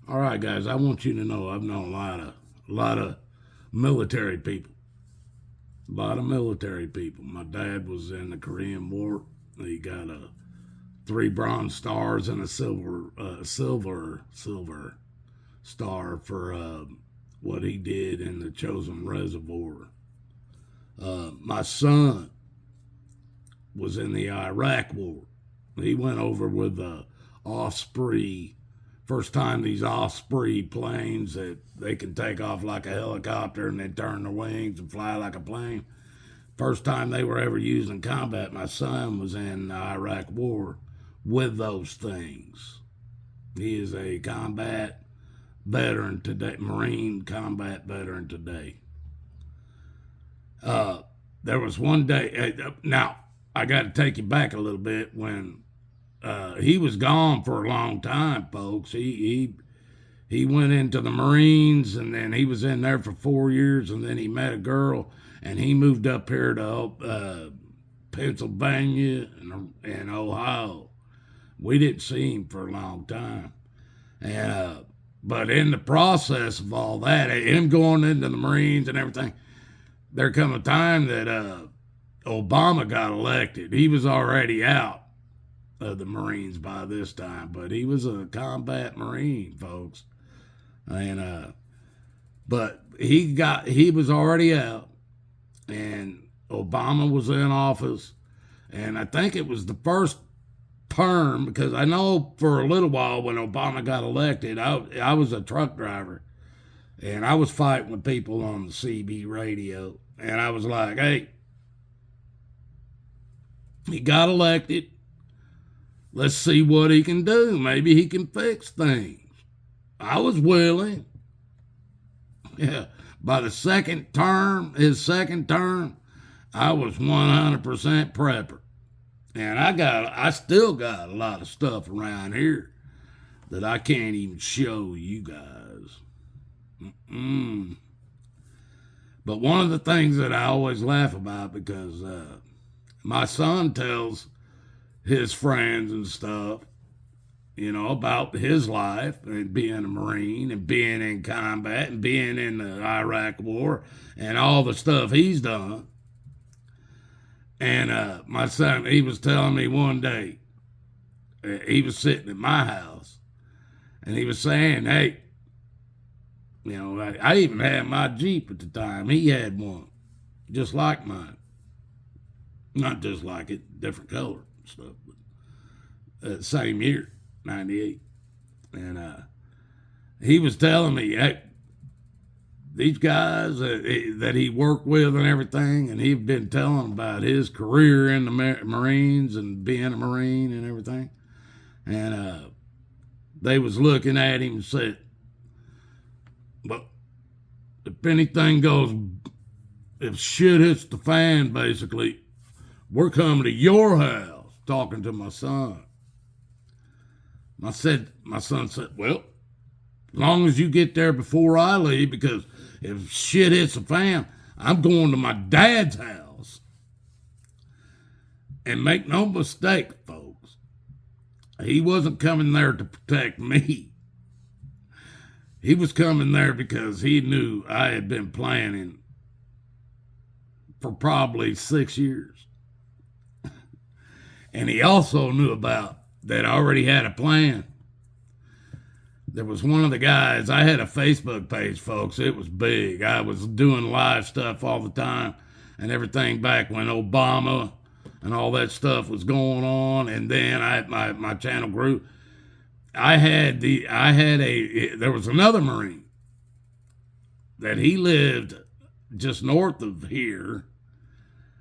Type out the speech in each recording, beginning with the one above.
All right, guys, I want you to know I've known a lot of military people. A lot of military people. My dad was in the Korean War. He got 3 bronze stars and a silver star for what he did in the Chosin Reservoir. My son was in the Iraq War. He went over with the Osprey. First time these Osprey planes that they can take off like a helicopter and then turn their wings and fly like a plane. First time they were ever used in combat. My son was in the Iraq War with those things. He is a combat veteran today, Marine combat veteran today. There was one day, now I got to take you back a little bit when he was gone for a long time, folks. He went into the Marines, and then he was in there for 4 years, and then he met a girl, and he moved up here to Pennsylvania and Ohio. We didn't see him for a long time, and but in the process of all that, him going into the Marines and everything, there come a time that Obama got elected. He was already out of the Marines by this time, but he was a combat Marine, folks. And but he was already out, and Obama was in office, and I think it was the first term, because I know for a little while when Obama got elected, I was a truck driver, and I was fighting with people on the CB radio, and I was like, hey, he got elected. Let's see what he can do. Maybe he can fix things. I was willing. Yeah. By the second term, his second term, I was 100% prepper. And I still got a lot of stuff around here that I can't even show you guys. But one of the things that I always laugh about, because my son tells his friends and stuff, about his life and being a Marine and being in combat and being in the Iraq War and all the stuff he's done. And my son, he was telling me one day, he was sitting at my house, and he was saying, hey, I even had my Jeep at the time. He had one, just like mine. Not just like it, different color and stuff, but same year, 98. And he was telling me, hey, these guys that he worked with and everything, and he'd been telling about his career in the Marines and being a Marine and everything. And they was looking at him and said, well, if anything goes, if shit hits the fan, basically, we're coming to your house, talking to my son. My son said, well, as long as you get there before I leave, because if shit hits the fan, I'm going to my dad's house. And make no mistake, folks, he wasn't coming there to protect me. He was coming there because he knew I had been planning for probably 6 years. And he also knew about that I already had a plan. There was one of the guys, I had a Facebook page, folks. It was big. I was doing live stuff all the time and everything back when Obama and all that stuff was going on. And then my channel grew. There was another Marine that he lived just north of here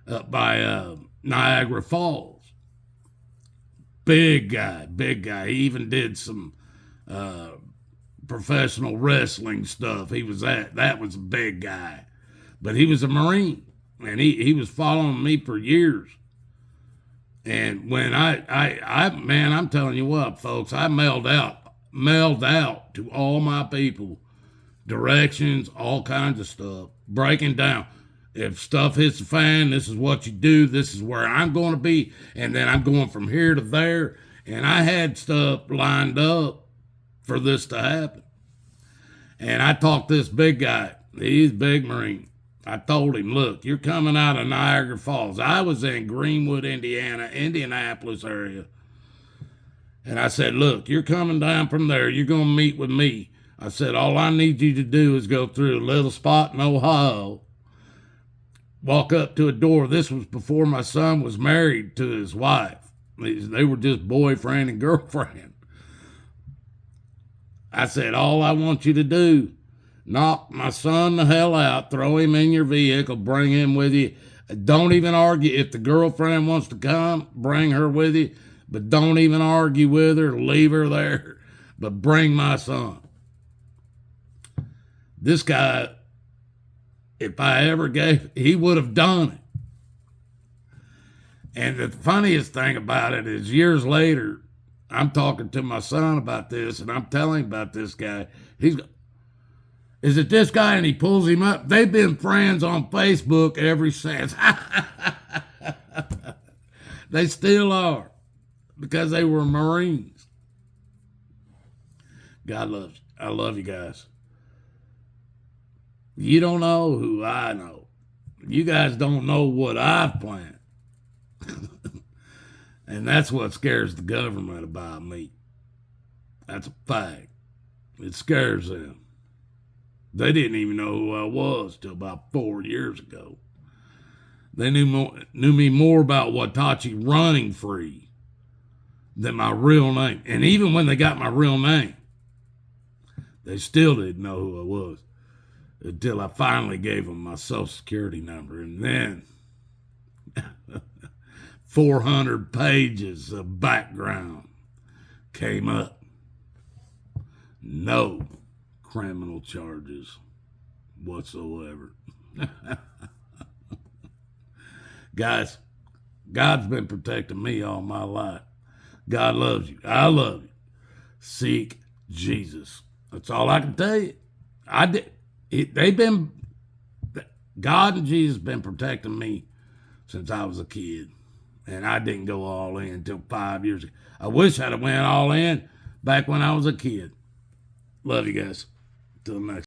up by Niagara Falls. Big guy. He even did some professional wrestling stuff. That was a big guy. But he was a Marine, and he was following me for years. And when man, I'm telling you what, folks, I mailed out to all my people directions, all kinds of stuff, breaking down. If stuff hits the fan, this is what you do. This is where I'm going to be. And then I'm going from here to there. And I had stuff lined up for this to happen. And I talked this big guy. He's a big Marine. I told him, look, you're coming out of Niagara Falls. I was in Greenwood, Indiana, Indianapolis area. And I said, look, you're coming down from there. You're going to meet with me. I said, all I need you to do is go through a little spot in Ohio, walk up to a door. This was before my son was married to his wife. They were just boyfriend and girlfriend. I said, all I want you to do, knock my son the hell out, throw him in your vehicle, bring him with you. Don't even argue. If the girlfriend wants to come, bring her with you, but don't even argue with her, leave her there, but bring my son. This guy, if I ever gave, he would have done it. And the funniest thing about it is years later, I'm talking to my son about this, and I'm telling him about this guy. Is it this guy? And he pulls him up. They've been friends on Facebook ever since. They still are, because they were Marines. God loves you. I love you guys. You don't know who I know. You guys don't know what I've planned. And that's what scares the government about me. That's a fact. It scares them. They didn't even know who I was till about 4 years ago. They knew me more about Watachi running free than my real name. And even when they got my real name, they still didn't know who I was until I finally gave them my social security number. And then 400 pages of background came up. No criminal charges whatsoever. Guys, God's been protecting me all my life. God loves you. I love you. Seek Jesus. That's all I can tell you. God and Jesus been protecting me since I was a kid. And I didn't go all in until 5 years ago. I wish I'd have went all in back when I was a kid. Love you guys. Till next.